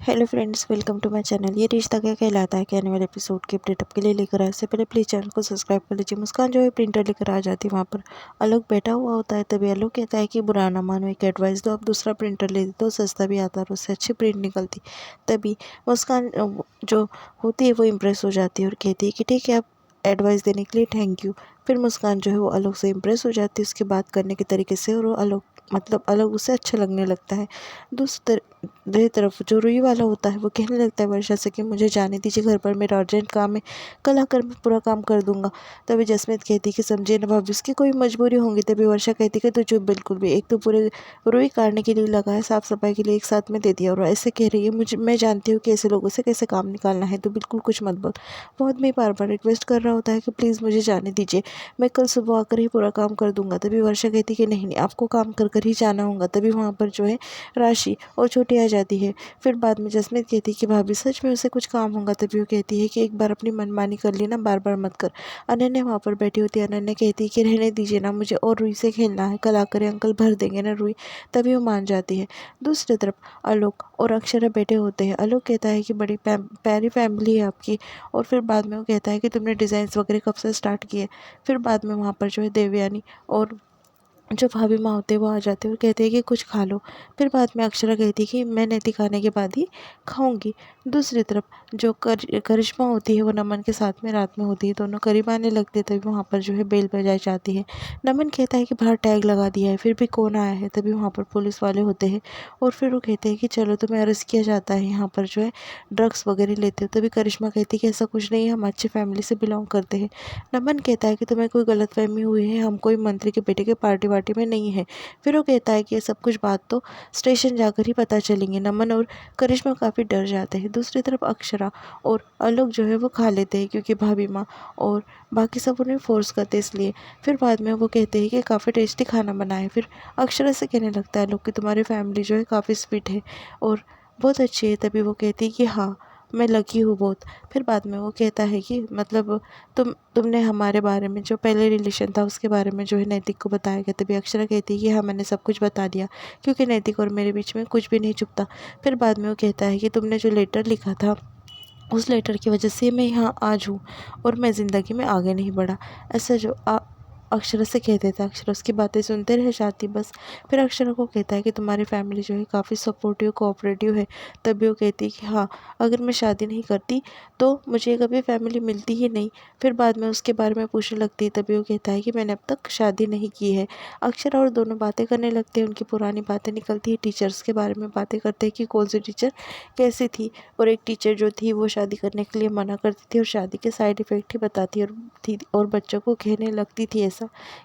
Hello friends, welcome to my channel. ये रिश्ता क्या कहलाता है के आने वाले एपिसोड के अपडेट आपके लिए लेकर आए। इससे पहले प्लीज़ चैनल को सब्सक्राइब कर लीजिए। मुस्कान जो है प्रिंटर लेकर आ जाती है, वहाँ पर आलोक बैठा हुआ होता है। तभी आलोक कहता है कि बुरा ना मानो, एक एडवाइस दो, आप दूसरा प्रिंटर ले दो, सस्ता भी आता है और उससे अच्छी प्रिंट निकलती। तभी मुस्कान जो होती है वो इम्प्रेस हो जाती है और कहती है कि ठीक है, आप एडवाइस देने के लिए थैंक यू। फिर मुस्कान जो है वो आलोक से इम्प्रेस हो जाती है उसकी बात करने के तरीके से, और वो आलोक आलोक उसे अच्छा लगने लगता है। दूसरी तरफ जो रुई वाला होता है वो कहने लगता है वर्षा से कि मुझे जाने दीजिए, घर पर मेरा अर्जेंट काम है, कल आकर मैं पूरा काम कर दूंगा। तभी जसमीत कहती है कि समझिए ना भाभी, उसकी कोई मजबूरी होंगी। तभी वर्षा कहती है कि तो चुप बिल्कुल भी, एक तो पूरे रुई काटने के लिए लगा है, साफ सफाई के लिए एक साथ में दे दिया, और ऐसे कह रही है मुझे, मैं जानती हूँ कि ऐसे लोगों से कैसे काम निकालना है, तो बिल्कुल कुछ मत बोल। वो आदमी बार बार रिक्वेस्ट कर रहा होता है कि प्लीज़ मुझे जाने दीजिए, मैं कल सुबह आकर ही पूरा काम कर दूंगा। तभी वर्षा कहती है कि नहीं नहीं, आपको काम कर कर ही जाना होगा। तभी वहाँ पर जो है राशि और छोटी आ जाती है। फिर बाद में जसमीत कहती है कि भाभी सच में उसे कुछ काम होगा। तभी वो कहती है कि एक बार अपनी मनमानी कर ली ना, बार बार मत कर। अनन्या वहाँ पर बैठी होती है। अनन्या कहती है कि रहने दीजिए ना, मुझे और रुई से खेलना है, कल आकर अंकल भर देंगे ना रुई। तभी वो मान जाती है। दूसरी तरफ आलोक और अक्षरा बैठे होते हैं। आलोक कहता है कि बड़ी प्यारी फैमिली है आपकी, और फिर बाद में वो कहता है कि तुमने डिज़ाइंस वगैरह कब से स्टार्ट किए। फिर बाद में वहाँ पर जो है देवयानी और जो भाभी माँ होते हैं वो आ जाते हैं और कहते हैं कि कुछ खा लो। फिर बाद में अक्षरा कहती है कि मैं नैतिक खाने के बाद ही खाऊंगी। दूसरी तरफ जो करिश्मा होती है वो नमन के साथ में रात में होती है। दोनों करीब आने लगते हैं। तभी वहाँ पर जो है बेल बजाई जाती है। नमन कहता है कि बाहर टैग लगा दिया है, फिर भी कौन आया है। तभी वहाँ पर पुलिस वाले होते हैं और फिर वो कहते हैं कि चलो तुम्हें अरेस्ट किया जाता है, यहाँ पर जो है ड्रग्स वगैरह लेते हो। तभी करिश्मा कहती है कि ऐसा कुछ नहीं है, हम अच्छी फैमिली से बिलोंग करते हैं। नमन कहता है कि तुम्हें कोई गलतफहमी हुई है, हम कोई मंत्री के बेटे के पार्टी वार्टी में नहीं है। फिर वो कहता है कि ये सब कुछ बात तो स्टेशन जाकर ही पता चलेंगे। नमन और करिश्मा काफ़ी डर जाते हैं। दूसरी तरफ अक्षरा और आलोक जो है वो खा लेते हैं, क्योंकि भाभी माँ और बाकी सब उन्हें फोर्स करते हैं इसलिए। फिर बाद में वो कहते हैं कि काफ़ी टेस्टी खाना बना है। फिर अक्षरा से कहने लगता है आलोक कि तुम्हारी फैमिली जो है काफ़ी स्वीट है और बहुत अच्छी है। तभी वो कहती है कि हाँ, मैं लकी हूँ बहुत। फिर बाद में वो कहता है कि मतलब तुमने हमारे बारे में, जो पहले रिलेशन था उसके बारे में जो है नैतिक को बताया गया। तभी अक्षरा कहती है कि हाँ, मैंने सब कुछ बता दिया, क्योंकि नैतिक और मेरे बीच में कुछ भी नहीं छुपता। फिर बाद में वो कहता है कि तुमने जो लेटर लिखा था, उस लेटर की वजह से मैं यहाँ आज हूँ और मैं ज़िंदगी में आगे नहीं बढ़ा। ऐसा जो अक्षरा से कह देता है। अक्षरा उसकी बातें सुनते रह जाती बस। फिर अक्षरा को कहता है कि तुम्हारी फैमिली जो है काफ़ी सपोर्टिव कोऑपरेटिव है। तभी वो कहती है कि हाँ, अगर मैं शादी नहीं करती तो मुझे कभी फैमिली मिलती ही नहीं। फिर बाद में उसके बारे में पूछने लगती है। तभी वो कहता है कि मैंने अब तक शादी नहीं की है। अक्षरा और दोनों बातें करने लगते हैं। उनकी पुरानी बातें निकलती है, टीचर्स के बारे में बातें करते हैं कि कौन सी टीचर कैसी थी, और एक टीचर जो थी वो शादी करने के लिए मना करती थी और शादी के साइड इफ़ेक्ट ही बताती और थी, और बच्चों को कहने लगती थी ऐसा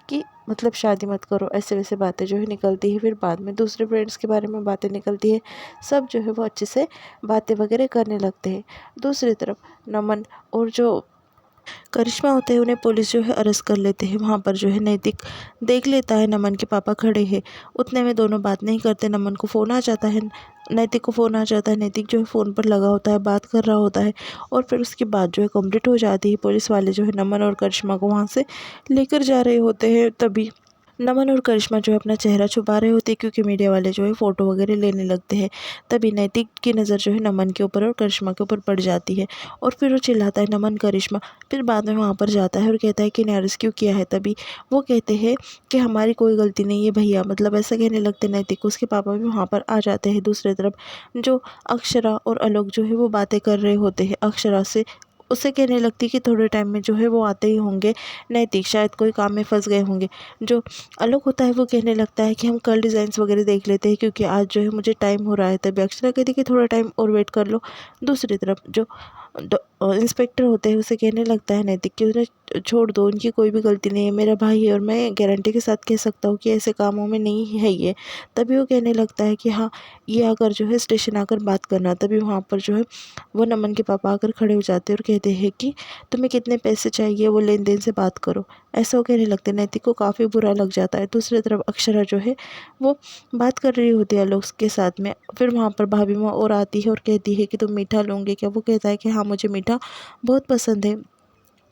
कि मतलब शादी मत करो। ऐसे वैसे बातें जो है निकलती है। फिर बाद में दूसरे फ्रेंड्स के बारे में बातें निकलती है। सब जो है वो अच्छे से बातें वगैरह करने लगते हैं। दूसरी तरफ नमन और जो करिश्मा होते हैं उन्हें पुलिस जो है अरेस्ट कर लेते हैं। वहाँ पर जो है नैतिक देख लेता है नमन के पापा खड़े हैं। उतने में दोनों बात नहीं करते। नमन को फ़ोन आ जाता है, नैतिक को फ़ोन आ जाता है। नैतिक जो है फ़ोन पर लगा होता है, बात कर रहा होता है, और फिर उसकी बात जो है कंप्लीट हो जाती है। पुलिस वाले जो है नमन और करिश्मा को वहाँ से लेकर जा रहे होते हैं। तभी नमन और करिश्मा जो है अपना चेहरा छुपा रहे होते हैं, क्योंकि मीडिया वाले जो है फ़ोटो वगैरह लेने लगते हैं। तभी नैतिक की नज़र जो है नमन के ऊपर और करिश्मा के ऊपर पड़ जाती है, और फिर वो चिल्लाता है नमन करिश्मा। फिर बाद में वहाँ पर जाता है और कहता है कि इन्हें रेस्क्यू किया है। तभी वो कहते हैं कि हमारी कोई गलती नहीं है भैया, मतलब ऐसा कहने लगते नैतिक। उसके पापा भी वहाँ पर आ जाते हैं। दूसरी तरफ जो अक्षरा और आलोक जो है वो बातें कर रहे होते हैं। अक्षरा से उसे कहने लगती है कि थोड़े टाइम में जो है वो आते ही होंगे नैतिक, शायद कोई काम में फंस गए होंगे। जो आलोक होता है वो कहने लगता है कि हम कल डिज़ाइंस वगैरह देख लेते हैं, क्योंकि आज जो है मुझे टाइम हो रहा है। तभी अक्षरा कहती है कि थोड़ा टाइम और वेट कर लो। दूसरी तरफ जो इंस्पेक्टर होते हैं उसे कहने लगता है नैतिक कि उन्हें छोड़ दो, उनकी कोई भी गलती नहीं है, मेरा भाई है और मैं गारंटी के साथ कह सकता हूँ कि ऐसे कामों में नहीं है ये। तभी वो कहने लगता है कि हाँ, ये आकर जो है स्टेशन आकर बात करना। तभी वहाँ पर जो है वो नमन के पापा आकर खड़े हो जाते हैं और कहते हैं कि तुम्हें कितने पैसे चाहिए, वो लेन देन से बात करो। ऐसा वो कहने लगते हैं। नैतिक को काफ़ी बुरा लग जाता है। दूसरी तरफ अक्षरा जो है वो बात कर रही होती है आलोक के साथ में। फिर वहाँ पर भाभी माँ और आती है और कहती है कि तुम मीठा लोगे क्या। वो कहता है कि हाँ, मुझे मीठा बहुत पसंद है।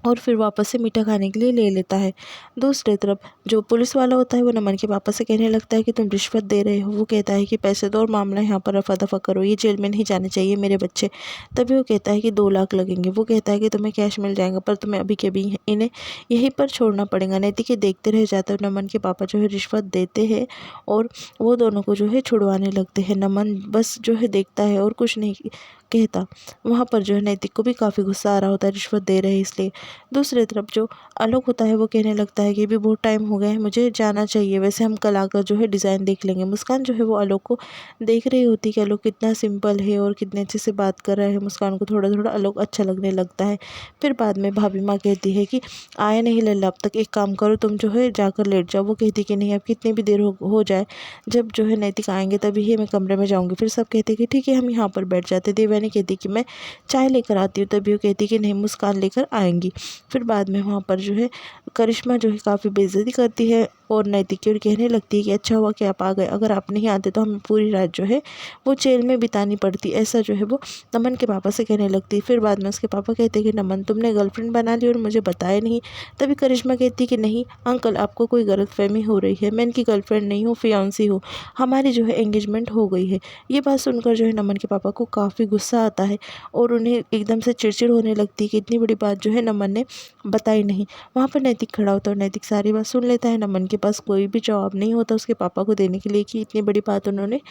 और फिर वापस से मीठा खाने के लिए ले लेता है। दूसरी तरफ जो पुलिस वाला होता है वो नमन के पापा से कहने लगता है कि तुम रिश्वत दे रहे हो। वो कहता है कि पैसे दो और मामला यहाँ पर रफा दफा करो, ये जेल में नहीं जाने चाहिए मेरे बच्चे। तभी वो कहता है कि 2 लाख लगेंगे। वो कहता है कि तुम्हें कैश मिल जाएगा, पर तुम्हें अभी के अभी इन्हें यहीं पर छोड़ना पड़ेगा। नैतिक ये देखते रह जाता है। नमन के पापा जो है रिश्वत देते हैं और वो दोनों को जो है छुड़वाने लगते हैं। नमन बस जो है देखता है और कुछ नहीं कहता। वहाँ पर जो है नैतिक को भी काफ़ी गुस्सा आ रहा होता है रिश्वत दे रहे हैं इसलिए। दूसरी तरफ जो आलोक होता है वो कहने लगता है कि भी बहुत टाइम हो गया है, मुझे जाना चाहिए, वैसे हम कल आकर जो है डिज़ाइन देख लेंगे। मुस्कान जो है वो आलोक को देख रही होती है कि आलोक कितना सिंपल है और कितने अच्छे से बात कर रहा है। मुस्कान को थोड़ा थोड़ा आलोक अच्छा लगने लगता है। फिर बाद में भाभी माँ कहती है कि आया नहीं लल्ला अब तक, एक काम करो तुम जो है जाकर लेट जाओ। वो कहती कि नहीं, अब कितनी भी देर हो जाए, जब जो है नैतिक आएंगे तभी ही मैं कमरे में जाऊँगी। फिर सब कहते कि ठीक है हम यहाँ पर बैठ जाते। देवयानी कहती कि मैं चाय लेकर आती हूँ। तभी वो कहती कि नहीं, मुस्कान लेकर आएंगी। फिर बाद में वहाँ पर जो है करिश्मा जो है काफ़ी बेइज्जती करती है और नैतिक की ओर कहने लगती है कि अच्छा हुआ कि आप आ गए, अगर आप नहीं आते तो हमें पूरी रात जो है वो जेल में बितानी पड़ती। ऐसा जो है वो नमन के पापा से कहने लगती है। फिर बाद में उसके पापा कहते हैं कि नमन तुमने गर्लफ्रेंड बना ली और मुझे बताया नहीं। तभी करिश्मा कहती है कि नहीं अंकल, आपको कोई गलतफहमी हो रही है, मैं इनकी गर्लफ्रेंड नहीं हूँ, फियांसी हूँ, हमारी जो है एंगेजमेंट हो गई है। ये बात सुनकर जो है नमन के पापा को काफ़ी गुस्सा आता है और उन्हें एकदम से चिड़चिड़ होने लगती है कि इतनी बड़ी बात जो है नमन ने बताई नहीं। वहाँ पर नैतिक खड़ा होता है और नैतिक सारी बात सुन लेता है। नमन के पास कोई भी जवाब नहीं होता उसके पापा को देने के लिए कि इतनी बड़ी बात उन्होंने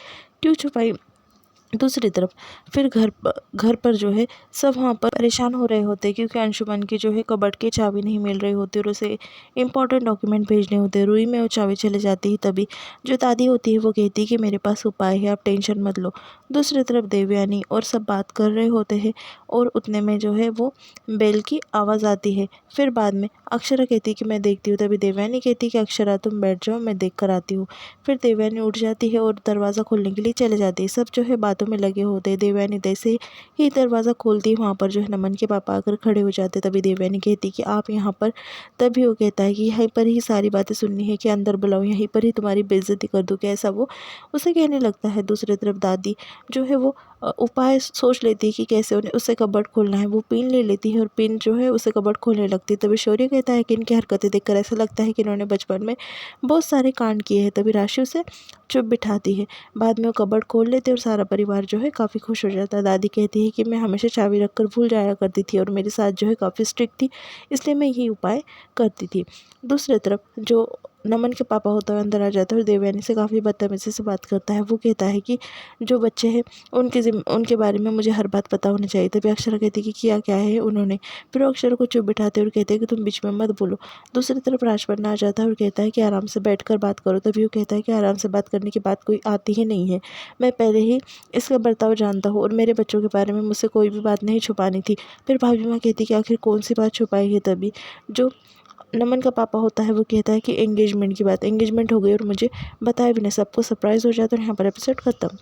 क्यों छुपाई। दूसरी तरफ फिर घर पर जो है सब वहाँ पर परेशान हो रहे होते हैं क्योंकि अंशुमन की जो है कबर्ड की चाबी नहीं मिल रही होती और उसे इम्पोर्टेंट डॉक्यूमेंट भेजने होते हैं। रूई में वो चाबी चले जाती है। तभी जो दादी होती है वो कहती है कि मेरे पास उपाय है, आप टेंशन मत लो। दूसरी तरफ देवयानी और सब बात कर रहे होते हैं और उतने में जो है वो बेल की आवाज़ आती है। फिर बाद में अक्षरा कहती है कि मैं देखती हूँ। तभी देवयानी कहती है कि अक्षरा तुम बैठ जाओ, मैं देख कर आती हूँ। फिर देवयानी उठ जाती है और दरवाज़ा खोलने के लिए चले जाती है। सब जो है बातों में लगे होते हैं। देवयानी जैसे ही दरवाज़ा खोलती है वहाँ पर जो है नमन के पापा आकर खड़े हो जाते हैं। तभी देवयानी कहती है कि आप यहाँ पर। तभी वो कहता है कि यहीं पर ही सारी बातें सुननी है कि अंदर बुलाओ, यहीं पर ही तुम्हारी बेइज्जती कर दूँ, कैसा वो उसे कहने लगता है। दूसरी तरफ दादी जो है वो उपाय सोच लेती है कि कैसे उन्हें उसे कबर्ड खोलना है। वो पिन ले लेती है और पिन जो है उसे कबर्ड खोलने लगती है। तभी शौर्य कहता है कि इनकी हरकतें देखकर ऐसा लगता है कि इन्होंने बचपन में बहुत सारे कांड किए हैं। तभी राशि उसे चुप बिठाती है। बाद में वो कबर्ड खोल लेते हैं और सारा परिवार जो है काफ़ी खुश हो जाता है। दादी कहती है कि मैं हमेशा चाबी रखकर भूल जाया करती थी और मेरे साथ जो है काफ़ी स्ट्रिक्ट थी, इसलिए मैं यही उपाय करती थी। दूसरी तरफ जो नमन के पापा होता है अंदर आ जाता है और देवयानी से काफ़ी बदतमीजी से बात करता है। वो कहता है कि जो बच्चे हैं उनके बारे में मुझे हर बात पता होनी चाहिए। तभी अक्षरा कहती है कि किया क्या है उन्होंने। फिर वो अक्षरा को चुप बिठाते और कहते हैं कि तुम बीच में मत बोलो। दूसरी तरफ राजपन्ना आ जाता है और कहता है कि आराम से बैठकर बात करो। तभी वो कहता है कि आराम से बात करने की बात कोई आती ही नहीं है, मैं पहले ही इसका बर्ताव जानता हूँ और मेरे बच्चों के बारे में मुझसे कोई भी बात नहीं छुपानी थी। फिर भाभी माँ कहती है कि आखिर कौन सी बात छुपाई है। तभी जो नमन का पापा होता है वो कहता है कि एंगेजमेंट की बात, एंगेजमेंट हो गई और मुझे बताया भी नहीं, सबको सरप्राइज़ हो जाता है और यहाँ पर एपिसोड खत्म।